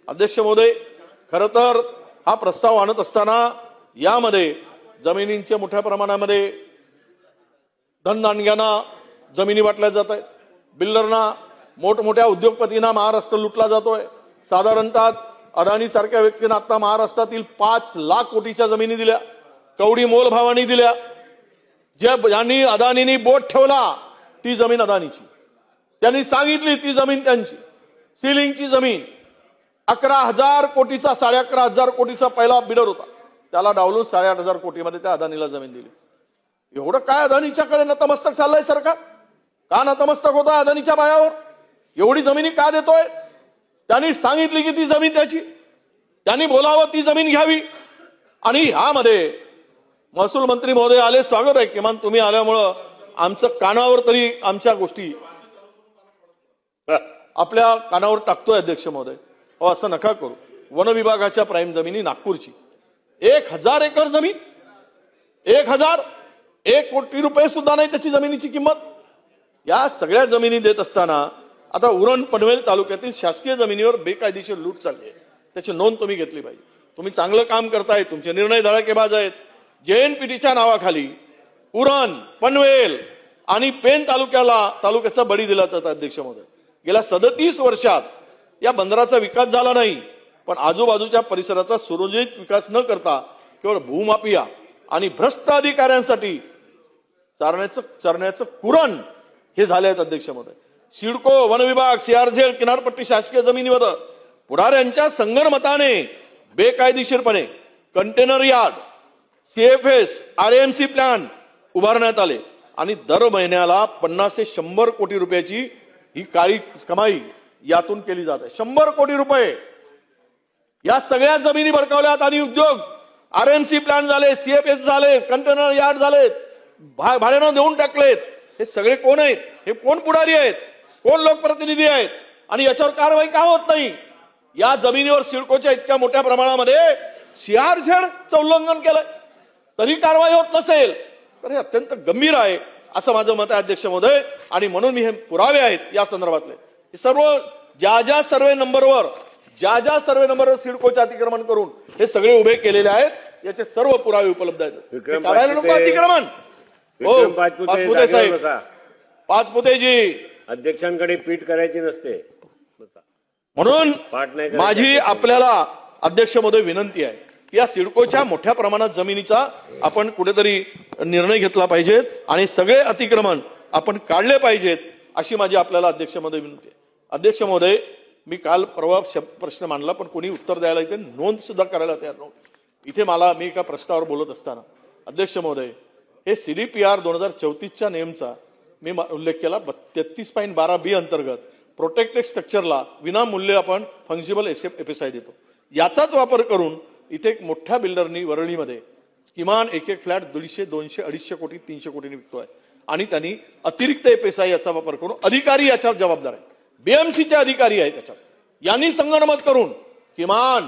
अध्यक्ष महोदय, खरं तर हा प्रस्ताव आणत असताना यामध्ये जमिनींच्या मोठ्या प्रमाणामध्ये धनदांडग्यांना जमिनी वाटल्या जात आहेत, बिल्डरना मोठमोठ्या उद्योगपतींना महाराष्ट्र लुटला जातोय। साधारणतः अदानी सारख्या व्यक्तींना आता महाराष्ट्रातील 5 लाख कोटीच्या जमिनी दिल्या, कवडी मोलभावानी दिल्या। ज्यांनी अदानींनी बोट ठेवला ती जमीन अदानीची, त्यांनी सांगितली ती जमीन त्यांची, सिलिंगची जमीन 11,000 कोटीचा 11,500 कोटीचा पहिला बिडर होता, त्याला डावलून 8,500 कोटीमध्ये त्या अदानीला जमीन दिली। एवढं काय अदानीच्याकडे नतमस्तक चाललंय सरकार? का नतमस्तक होता अदानीच्या पायावर? एवढी जमिनी का देतोय? त्यांनी सांगितली की ती जमीन त्याची, त्यांनी बोलावं ती जमीन घ्यावी। आणि ह्यामध्ये महसूल मंत्री महोदय आले, स्वागत आहे, किमान तुम्ही आल्यामुळं आमचं कानावर तरी आमच्या गोष्टी आपल्या कानावर टाकतोय। अध्यक्ष महोदय, असं नका करू। वन विभागाच्या प्राईम जमिनी नागपूरची 1,000 एकर जमीन, 1 कोटी रुपये सुद्धा नाही त्याची जमिनीची किंमत। या सगळ्या जमिनी देत असताना आता उरण पनवेल तालुक्यातील शासकीय जमिनीवर बेकायदेशीर लूट चालली आहे, त्याची नोंद तुम्ही घेतली पाहिजे। तुम्ही चांगलं काम करताय, तुमचे निर्णय धडाकेबाज आहेत। JNPTच्या नावाखाली उरण, पनवेल आणि पेन तालुक्याचा बळी दिला जातो। अध्यक्ष महोदय, गेल्या 37 वर्षात या बंदराचा विकास झाला नाही, पण आजूबाजूच्या परिसराचा सुरळीत विकास न करता केवळ भूमाफिया आणि भ्रष्ट अधिकाऱ्यांसाठी चरण्याचं कुरण हे झाले आहेत। अध्यक्ष महोदय, सिडको, वन विभाग, CRZ, किनारपट्टी शासकीय जमिनीवर पुढाऱ्यांच्या संगनमताने बेकायदेशीरपणे container yard, CFS, RMC plan उभारण्यात आले आणि दर महिन्याला 50 ते 100 कोटी रुपयाची ही काळी कमाई यातून केली जाते। 100 कोटी रुपये या सगळ्या जमिनी भडकावल्यात आणि उद्योग RMC प्लॅन झाले, CFS झाले, कंटेनर यार्ड झालेत, भाड्यानं देऊन टाकलेत। हे सगळे कोण आहेत? हे कोण पुढारी आहेत? कोण लोकप्रतिनिधी आहेत? आणि याच्यावर कारवाई का होत नाही? या जमिनीवर सिडकोच्या इतक्या मोठ्या प्रमाणामध्ये CRZचं उल्लंघन केलंय, तरी कारवाई होत नसेल तर हे अत्यंत गंभीर आहे असं माझं मत आहे। अध्यक्ष महोदय, आणि म्हणून मी हे पुरावे आहेत या संदर्भातले, हे सर्व ज्या सर्वे नंबरवर सिडकोचे अतिक्रमण करून हे सगळे उभे केलेले आहेत, याचे सर्व पुरावे उपलब्ध आहेत। करायला नको अतिक्रमण? हो, पाचपुते साहेब, पाचपुतेजी, अध्यक्षांकडे पीठ करायची नसते, म्हणून माझी आपल्याला अध्यक्ष महोदय विनंती आहे की या सिडकोच्या मोठ्या प्रमाणात जमिनीचा आपण कुठेतरी निर्णय घेतला पाहिजे आणि सगळे अतिक्रमण आपण काढले पाहिजेत, अशी माझी आपल्याला अध्यक्ष महोदय विनंती आहे। अध्यक्ष महोदय, मी काल परवा प्रश्न मांडला, पण कोणी उत्तर द्यायला इथे नोंद सुद्धा करायला तयार नव्हतं। इथे मी एका प्रश्नावर बोलत असताना अध्यक्ष महोदय, हे CDPR 2034च्या नेमचा मी उल्लेख केला। 33.12B अंतर्गत प्रोटेक्टेड स्ट्रक्चरला विनामूल्य आपण फंक्सिबल FSI देतो। याचाच वापर करून इथे एक मोठ्या बिल्डरनी वरळीमध्ये किमान एक फ्लॅट 150, 200, 250 कोटी, 300 कोटींनी विकतोय आणि त्यांनी अतिरिक्त FSI याचा वापर करून, अधिकारी याच्यावर जबाबदार आहे, BMCचे अधिकारी आहेत त्याच्यात, यांनी संगनमत करून किमान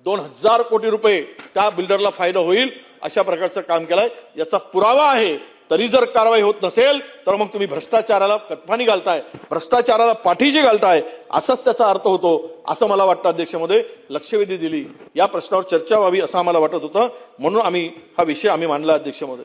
2,000 कोटी रुपये त्या बिल्डरला फायदा होईल अशा प्रकारचं काम केलंय। याचा पुरावा आहे। तरी जर कारवाई होत नसेल तर मग तुम्ही भ्रष्टाचाराला कटपाणी घालताय, भ्रष्टाचाराला पाठीशी घालताय, असाच त्याचा अर्थ होतो असं मला वाटतं। अध्यक्ष महोदय, लक्षवेधी दिली, या प्रश्नावर चर्चा व्हावी असं आम्हाला वाटत होतं, म्हणून हा विषय आम्ही मांडला। अध्यक्ष महोदय,